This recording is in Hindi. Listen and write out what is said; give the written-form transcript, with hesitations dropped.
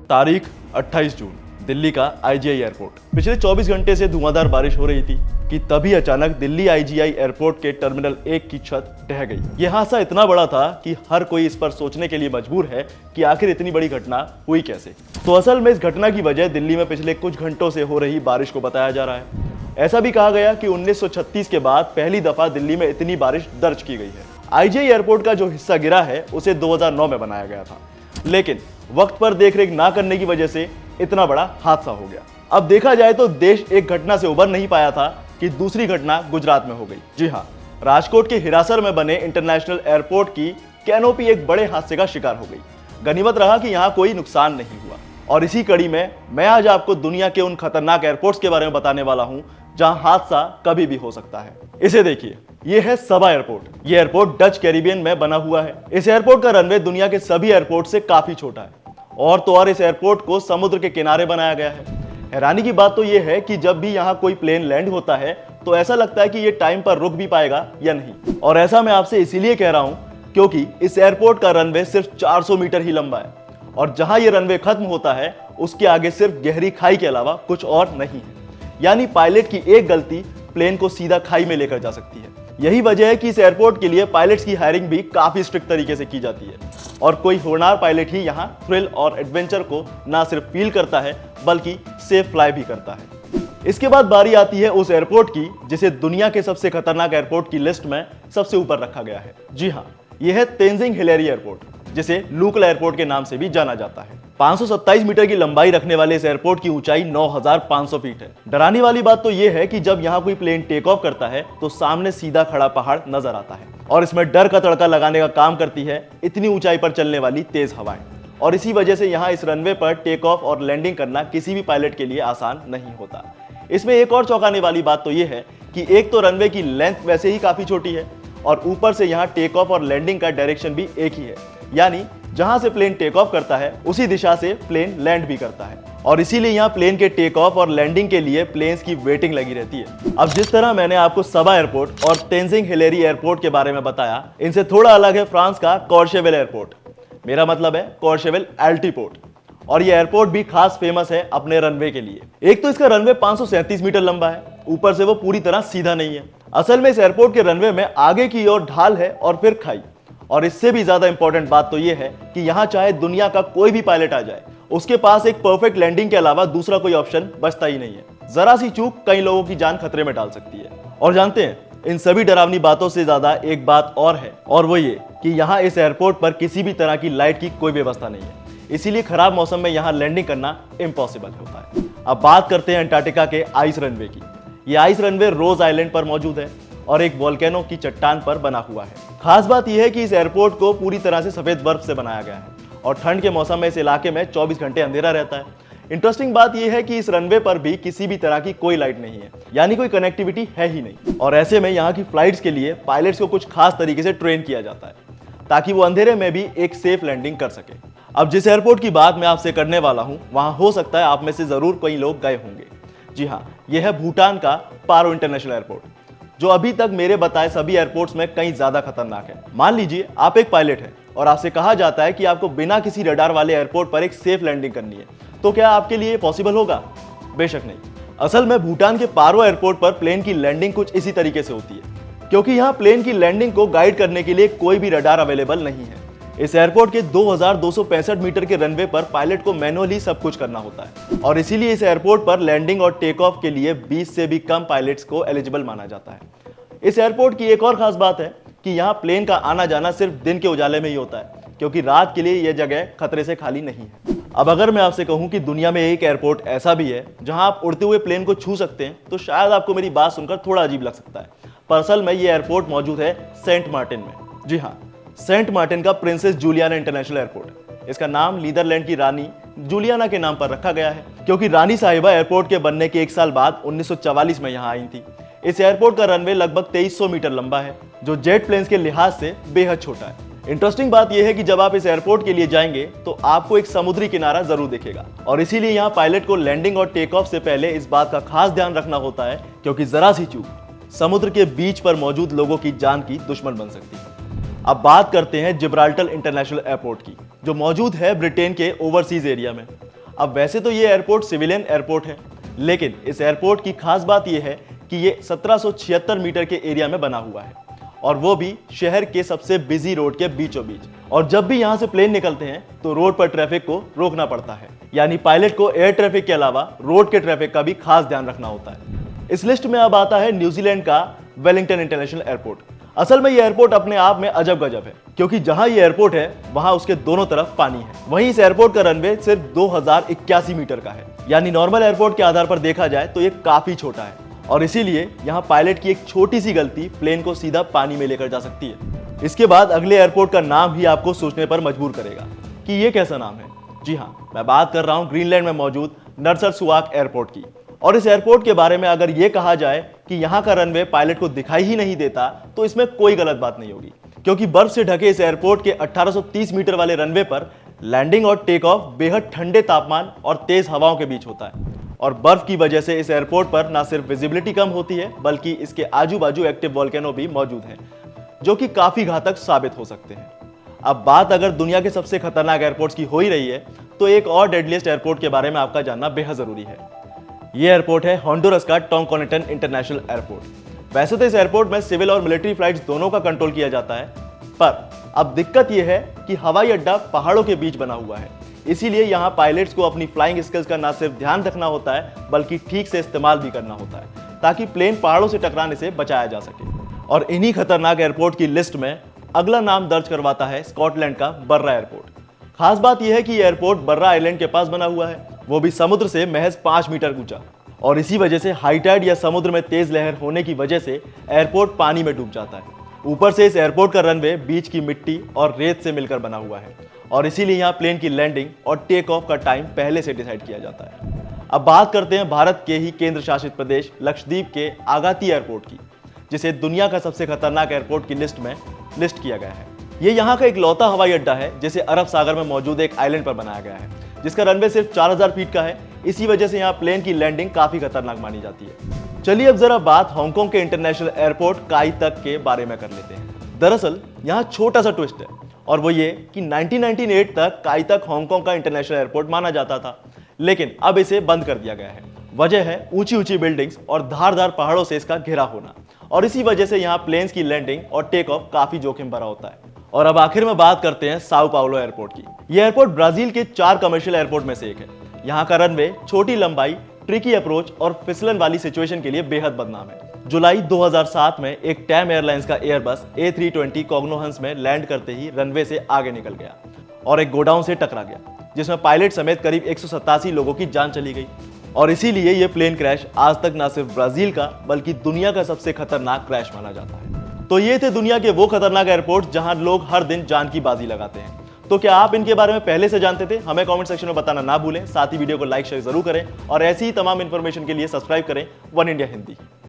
तारीख 28 जून, दिल्ली का आईजीआई एयरपोर्ट। पिछले 24 घंटे से धुआंधार बारिश हो रही थी कि तभी अचानक दिल्ली आईजीआई एयरपोर्ट के टर्मिनल 1 की छत ढह गई। यह हादसा इतना बड़ा था कि हर कोई इस पर सोचने के लिए मजबूर है कि आखिर इतनी बड़ी घटना हुई कैसे। तो असल में इस घटना की वजह दिल्ली में पिछले कुछ घंटों से हो रही बारिश को बताया जा रहा है। ऐसा भी कहा गया कि 1936 के बाद पहली दफा दिल्ली में इतनी बारिश दर्ज की गई है। आईजीआई एयरपोर्ट का जो हिस्सा गिरा है उसे 2009 में बनाया गया था, लेकिन वक्त पर देखरेख ना करने की वजह से इतना बड़ा हादसा हो गया। अब देखा जाए तो देश एक घटना से उबर नहीं पाया था कि दूसरी घटना गुजरात में हो गई। जी हाँ, राजकोट के हिरासर में बने इंटरनेशनल एयरपोर्ट की कैनोपी एक बड़े हादसे का शिकार हो गई। गनीमत रहा कि यहाँ कोई नुकसान नहीं हुआ। और इसी कड़ी में मैं आज आपको दुनिया के उन खतरनाक एयरपोर्ट्स के बारे में बताने वाला हूँ जहां हादसा कभी भी हो सकता है। इसे देखिए, ये है सबा एयरपोर्ट। ये एयरपोर्ट डच कैरिबियन में बना हुआ है। इस एयरपोर्ट का रनवे दुनिया के सभी एयरपोर्ट से काफी छोटा है और तो और इस एयरपोर्ट को समुद्र के किनारे बनाया गया है। हैरानी की बात तो ये है कि जब भी यहाँ कोई प्लेन लैंड होता है तो ऐसा लगता है कि ये टाइम पर रुक भी पाएगा या नहीं। और ऐसा मैं आपसे इसीलिए कह रहा हूँ क्योंकि इस एयरपोर्ट का रनवे सिर्फ 400 मीटर ही लंबा है और जहां ये रनवे खत्म होता है उसके आगे सिर्फ गहरी खाई के अलावा कुछ और नहीं है। यानी पायलट की एक गलती प्लेन को सीधा खाई में लेकर जा सकती है। यही वजह है कि इस एयरपोर्ट के लिए पायलट्स की हायरिंग भी काफी स्ट्रिक्ट तरीके से की जाती है और कोई होनहार पायलट ही यहाँ थ्रिल और एडवेंचर को ना सिर्फ फील करता है बल्कि सेफ फ्लाई भी करता है। इसके बाद बारी आती है उस एयरपोर्ट की जिसे दुनिया के सबसे खतरनाक एयरपोर्ट की लिस्ट में सबसे ऊपर रखा गया है। जी हाँ, यह है तेंजिंग हिलेरी एयरपोर्ट, जिसे लूकला एयरपोर्ट के नाम से भी जाना जाता है। 527 मीटर की लंबाई रखने वाले इस एयरपोर्ट की ऊंचाई 9500 फीट है। डराने वाली बात तो यह है कि जब यहाँ कोई प्लेन टेक ऑफ करता है तो सामने सीधा खड़ा पहाड़ नजर आता है और इसमें डर का तड़का लगाने का काम करती है इतनी ऊंचाई पर चलने वाली तेज हवाएं। और इसी वजह से यहाँ इस रनवे पर टेक ऑफ और लैंडिंग करना किसी भी पायलट के लिए आसान नहीं होता। इसमें एक और चौंकाने वाली बात तो यह है कि एक तो रनवे की लेंथ वैसे ही काफी छोटी है और ऊपर से यहाँ टेक ऑफ और लैंडिंग का डायरेक्शन भी एक ही है, यानी जहां से प्लेन टेक ऑफ करता है उसी दिशा से प्लेन लैंड भी करता है। और इसीलिए यहाँ प्लेन के टेक ऑफ और लैंडिंग के लिए प्लेन्स की वेटिंग लगी रहती है। अब जिस तरह मैंने आपको सबा एयरपोर्ट और तेंजिंग हिलेरी एयरपोर्ट के बारे में बताया, इनसे थोड़ा अलग है फ्रांस का कॉर्शेवेल एयरपोर्ट। मेरा मतलब है कॉर्शेवेल एल्टीपोर्ट। और ये एयरपोर्ट भी खास फेमस है अपने रनवे के लिए। एक तो इसका रनवे 537 मीटर लंबा है, ऊपर से वो पूरी तरह सीधा नहीं है। असल में इस एयरपोर्ट के रनवे में आगे की ओर ढाल है और फिर खाई। और इससे भी ज्यादा इंपॉर्टेंट बात तो यह है कि यहाँ चाहे दुनिया का कोई भी पायलट आ जाए, उसके पास एक परफेक्ट लैंडिंग के अलावा दूसरा कोई ऑप्शन बचता ही नहीं है। जरा सी चूक कई लोगों की जान खतरे में डाल सकती है। और जानते हैं, इन सभी डरावनी बातों से ज्यादा एक बात और है, और वो ये कि यहाँ इस एयरपोर्ट पर किसी भी तरह की लाइट की कोई व्यवस्था नहीं है। इसीलिए खराब मौसम में यहाँ लैंडिंग करना इम्पॉसिबल होता है। अब बात करते हैं अंटार्कटिका के आइस रनवे की। ये आइस रनवे रोज आइलैंड पर मौजूद है और एक वोल्केनो की चट्टान पर बना हुआ है। खास बात यह है कि इस एयरपोर्ट को पूरी तरह से सफेद बर्फ से बनाया गया है और ठंड के मौसम में इस इलाके में 24 घंटे अंधेरा रहता है। इंटरेस्टिंग बात यह है कि इस रनवे पर भी किसी भी तरह की कोई लाइट नहीं है, यानी कोई कनेक्टिविटी है ही नहीं। और ऐसे में यहाँ की फ्लाइट्स के लिए पायलट्स को कुछ खास तरीके से ट्रेन किया जाता है ताकि वो अंधेरे में भी एक सेफ लैंडिंग कर सके। अब जिस एयरपोर्ट की बात मैं आपसे करने वाला हूँ, वहां हो सकता है आप में से जरूर कई लोग गए होंगे। जी हाँ, यह है भूटान का पारो इंटरनेशनल एयरपोर्ट, जो अभी तक मेरे बताए सभी एयरपोर्ट्स में कहीं ज्यादा खतरनाक है। मान लीजिए आप एक पायलट हैं और आपसे कहा जाता है कि आपको बिना किसी रडार वाले एयरपोर्ट पर एक सेफ लैंडिंग करनी है, तो क्या आपके लिए पॉसिबल होगा? बेशक नहीं। असल में भूटान के पारो एयरपोर्ट पर प्लेन की लैंडिंग कुछ इसी तरीके से होती है, क्योंकि यहाँ प्लेन की लैंडिंग को गाइड करने के लिए कोई भी रडार अवेलेबल नहीं है। इस एयरपोर्ट के 2265 मीटर के रनवे पर पायलट को मैनुअली सब कुछ करना होता है और इसीलिए इस एयरपोर्ट पर लैंडिंग और टेक ऑफ के लिए 20 से भी कम पायलट्स को एलिजिबल माना जाता है। इस एयरपोर्ट की एक और खास बात है कि यहाँ प्लेन का आना जाना सिर्फ दिन के उजाले में ही होता है, क्योंकि रात के लिए यह जगह खतरे से खाली नहीं है। अब अगर मैं आपसे कहूँ कि दुनिया में एक एयरपोर्ट ऐसा भी है जहाँ आप उड़ते हुए प्लेन को छू सकते हैं, तो शायद आपको मेरी बात सुनकर थोड़ा अजीब लग सकता है। पर असल में ये एयरपोर्ट मौजूद है सेंट मार्टिन में। जी हाँ, सेंट मार्टिन का प्रिंसेस जूलियाना इंटरनेशनल एयरपोर्ट। इसका नाम नीदरलैंड की रानी जूलियाना के नाम पर रखा गया है, क्योंकि रानी साहिबा एयरपोर्ट के बनने के एक साल बाद 1944 में यहाँ आई थी। इस एयरपोर्ट का रनवे लगभग 2300 मीटर लंबा है, जो जेट प्लेन्स के लिहाज से बेहद छोटा है। इंटरेस्टिंग बात यह है कि जब आप इस एयरपोर्ट के लिए जाएंगे तो आपको एक समुद्री किनारा जरूर दिखेगा और इसीलिए यहाँ पायलट को लैंडिंग और टेक ऑफ से पहले इस बात का खास ध्यान रखना होता है, क्योंकि जरा सी चूक समुद्र के बीच पर मौजूद लोगों की जान की दुश्मन बन सकती है। अब बात करते हैं जिब्राल्टर इंटरनेशनल एयरपोर्ट की, जो मौजूद है ब्रिटेन के ओवरसीज एरिया में। अब वैसे तो ये एयरपोर्ट सिविलियन एयरपोर्ट है, लेकिन इस एयरपोर्ट की खास बात यह है कि ये 1776 मीटर के एरिया में बना हुआ है, और वो भी शहर के सबसे बिजी रोड के बीचों बीच। और जब भी यहाँ से प्लेन निकलते हैं तो रोड पर ट्रैफिक को रोकना पड़ता है, यानी पायलट को एयर ट्रैफिक के अलावा रोड के ट्रैफिक का भी खास ध्यान रखना होता है। इस लिस्ट में अब आता है न्यूजीलैंड का वेलिंगटन इंटरनेशनल एयरपोर्ट। असल में ये एयरपोर्ट अपने आप में अजब गजब है, क्योंकि जहां ये एयरपोर्ट है वहां उसके दोनों तरफ पानी है। वहीं इस एयरपोर्ट का रनवे सिर्फ 2081 मीटर का है, यानी नॉर्मल एयरपोर्ट के आधार पर देखा जाए तो ये काफी छोटा है, और इसीलिए यहाँ पायलट की एक छोटी सी गलती प्लेन को सीधा पानी में लेकर जा सकती है। इसके बाद अगले एयरपोर्ट का नाम ही आपको सोचने पर मजबूर करेगा कि ये कैसा नाम है। जी हाँ, मैं बात कर रहा हूँ ग्रीनलैंड में मौजूद नर्सरसुआक एयरपोर्ट की। और इस एयरपोर्ट के बारे में अगर ये कहा जाए कि यहाँ का रनवे पायलट को दिखाई ही नहीं देता, तो इसमें कोई गलत बात नहीं होगी, क्योंकि बर्फ से ढके इस एयरपोर्ट के 1830 मीटर वाले रनवे पर लैंडिंग और टेक ऑफ बेहद ठंडे तापमान और तेज हवाओं के बीच होता है। और बर्फ की वजह से इस एयरपोर्ट पर ना सिर्फ विजिबिलिटी कम होती है, बल्कि इसके आजू बाजू एक्टिव वॉल्केनो भी मौजूद हैं, जो कि काफी घातक साबित हो सकते हैं। अब बात अगर दुनिया के सबसे खतरनाक एयरपोर्ट्स की हो ही रही है, तो एक और डेडलीस्ट एयरपोर्ट के बारे में आपका जानना बेहद जरूरी है। ये एयरपोर्ट है होंडुरस का टोंकोनेटन इंटरनेशनल एयरपोर्ट। वैसे तो इस एयरपोर्ट में सिविल और मिलिट्री फ्लाइट्स दोनों का कंट्रोल किया जाता है, पर अब दिक्कत यह है कि हवाई अड्डा पहाड़ों के बीच बना हुआ है, इसीलिए यहाँ पायलट्स को अपनी फ्लाइंग स्किल्स का ना सिर्फ ध्यान रखना होता है, बल्कि ठीक से इस्तेमाल भी करना होता है, ताकि प्लेन पहाड़ों से टकराने से बचाया जा सके। और इन्हीं खतरनाक एयरपोर्ट की लिस्ट में अगला नाम दर्ज करवाता है स्कॉटलैंड का बर्रा एयरपोर्ट। खास बात यह है कि एयरपोर्ट बर्रा आइलैंड के पास बना हुआ है, वो भी समुद्र से महज 5 मीटर ऊंचा। और इसी वजह से हाई टाइड या समुद्र में तेज लहर होने की वजह से एयरपोर्ट पानी में डूब जाता है। ऊपर से इस एयरपोर्ट का रनवे बीच की मिट्टी और रेत से मिलकर बना हुआ है, और इसीलिए यहाँ प्लेन की लैंडिंग और टेक ऑफ का टाइम पहले से डिसाइड किया जाता है। अब बात करते हैं भारत के ही केंद्र शासित प्रदेश लक्षद्वीप के आगाती एयरपोर्ट की, जिसे दुनिया का सबसे खतरनाक एयरपोर्ट की लिस्ट में लिस्ट किया गया है। ये यहाँ का एक लौता हवाई अड्डा है, जिसे अरब सागर में मौजूद एक आइलैंड पर बनाया गया है, जिसका रनवे सिर्फ 4000 फीट का है। इसी वजह से यहाँ प्लेन की लैंडिंग काफी खतरनाक मानी जाती है। चलिए अब जरा बात हांगकांग के इंटरनेशनल एयरपोर्ट काई तक के बारे में कर लेते हैं। दरअसल यहाँ छोटा सा ट्विस्ट है, और वो ये कि 1998 तक काई तक हांगकांग का इंटरनेशनल एयरपोर्ट माना जाता था, लेकिन अब इसे बंद कर दिया गया है। वजह है ऊंची ऊंची बिल्डिंग्स और धारदार पहाड़ों से इसका घिरा होना, और इसी वजह से यहाँ प्लेन्स की लैंडिंग और टेक ऑफ काफी जोखिम भरा होता है। और अब आखिर में बात करते हैं साओ पाउलो एयरपोर्ट की। यह एयरपोर्ट ब्राजील के 4 कमर्शियल एयरपोर्ट में से एक है। यहाँ का रनवे छोटी लंबाई, ट्रिकी अप्रोच और फिसलन वाली सिचुएशन के लिए बेहद बदनाम है। जुलाई 2007 में एक टैम एयरलाइंस का एयरबस A320 कॉग्नोहंस में लैंड करते ही रनवे से आगे निकल गया और एक गोडाउन से टकरा गया, जिसमें पायलट समेत करीब 187 लोगों की जान चली गई। और इसीलिए यह प्लेन क्रैश आज तक न सिर्फ ब्राजील का बल्कि दुनिया का सबसे खतरनाक क्रैश माना जाता है। तो ये थे दुनिया के वो खतरनाक एयरपोर्ट जहां लोग हर दिन जान की बाजी लगाते हैं। तो क्या आप इनके बारे में पहले से जानते थे? हमें कमेंट सेक्शन में बताना ना भूलें। साथ ही वीडियो को लाइक शेयर जरूर करें, और ऐसी ही तमाम इंफॉर्मेशन के लिए सब्सक्राइब करें वन इंडिया हिंदी।